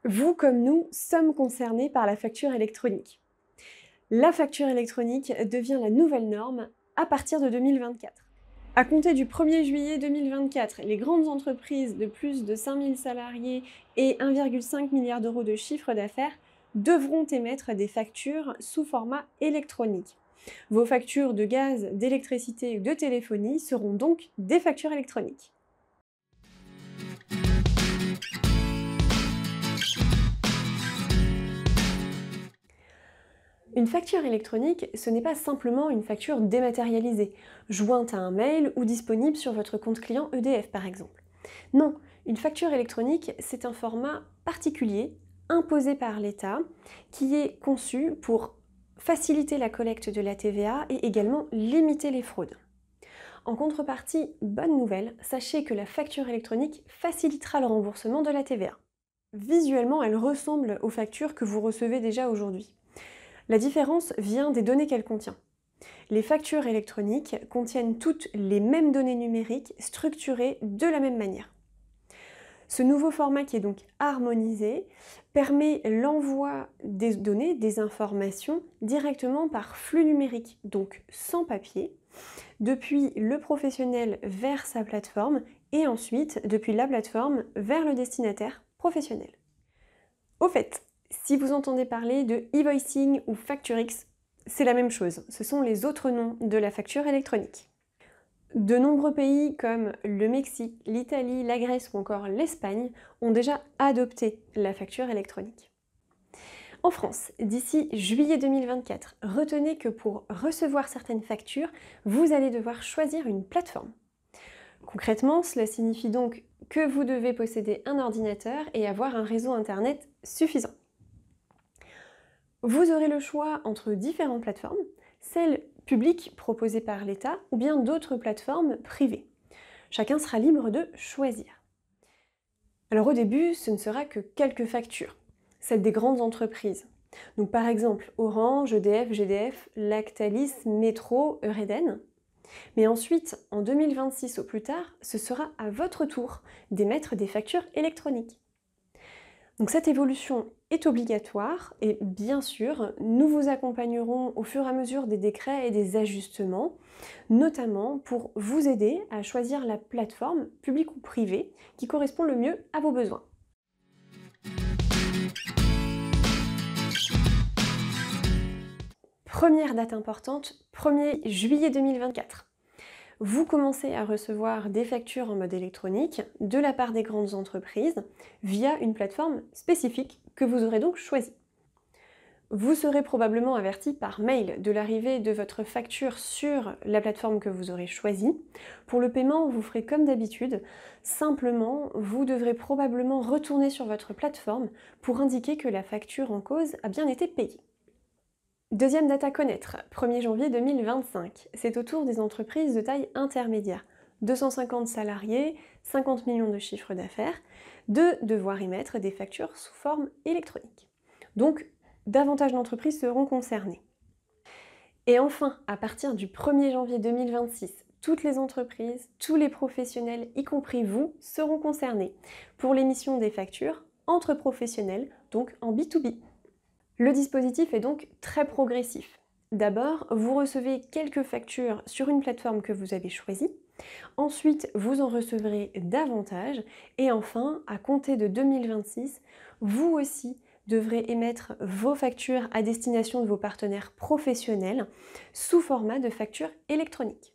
Vous comme nous sommes concernés par la facture électronique. La facture électronique devient la nouvelle norme à partir de 2024. À compter du 1er juillet 2024, les grandes entreprises de plus de 5000 salariés et 1,5 milliard d'euros de chiffre d'affaires devront émettre des factures sous format électronique. Vos factures de gaz, d'électricité ou de téléphonie seront donc des factures électroniques. Une facture électronique, ce n'est pas simplement une facture dématérialisée, jointe à un mail ou disponible sur votre compte client EDF par exemple. Non, une facture électronique, c'est un format particulier, imposé par l'État, qui est conçu pour faciliter la collecte de la TVA et également limiter les fraudes. En contrepartie, bonne nouvelle, sachez que la facture électronique facilitera le remboursement de la TVA. Visuellement, elle ressemble aux factures que vous recevez déjà aujourd'hui. La différence vient des données qu'elle contient. Les factures électroniques contiennent toutes les mêmes données numériques structurées de la même manière. Ce nouveau format qui est donc harmonisé permet l'envoi des données, des informations directement par flux numérique, donc sans papier, depuis le professionnel vers sa plateforme et ensuite depuis la plateforme vers le destinataire professionnel. Au fait, si vous entendez parler de e-voicing ou FactureX, c'est la même chose, ce sont les autres noms de la facture électronique. De nombreux pays comme le Mexique, l'Italie, la Grèce ou encore l'Espagne ont déjà adopté la facture électronique. En France, d'ici juillet 2024, retenez que pour recevoir certaines factures, vous allez devoir choisir une plateforme. Concrètement, cela signifie donc que vous devez posséder un ordinateur et avoir un réseau internet suffisant. Vous aurez le choix entre différentes plateformes, celles publiques proposées par l'État ou bien d'autres plateformes privées. Chacun sera libre de choisir. Alors au début, ce ne sera que quelques factures, celles des grandes entreprises. Donc par exemple Orange, EDF, GDF, Lactalis, Métro, Eureden. Mais ensuite, en 2026 au plus tard, ce sera à votre tour d'émettre des factures électroniques. Donc cette évolution est obligatoire et bien sûr, nous vous accompagnerons au fur et à mesure des décrets et des ajustements, notamment pour vous aider à choisir la plateforme, publique ou privée, qui correspond le mieux à vos besoins. Première date importante, 1er juillet 2024. Vous commencez à recevoir des factures en mode électronique de la part des grandes entreprises via une plateforme spécifique que vous aurez donc choisie. Vous serez probablement averti par mail de l'arrivée de votre facture sur la plateforme que vous aurez choisie. Pour le paiement, vous ferez comme d'habitude. Simplement, vous devrez probablement retourner sur votre plateforme pour indiquer que la facture en cause a bien été payée. Deuxième date à connaître, 1er janvier 2025. C'est au tour des entreprises de taille intermédiaire, 250 salariés, 50 millions de chiffre d'affaires, de devoir émettre des factures sous forme électronique. Donc, davantage d'entreprises seront concernées. Et enfin, à partir du 1er janvier 2026, toutes les entreprises, tous les professionnels, y compris vous, seront concernés pour l'émission des factures entre professionnels, donc en B2B. Le dispositif est donc très progressif. D'abord, vous recevez quelques factures sur une plateforme que vous avez choisie. Ensuite, vous en recevrez davantage. Et enfin, à compter de 2026, vous aussi devrez émettre vos factures à destination de vos partenaires professionnels sous format de facture électronique.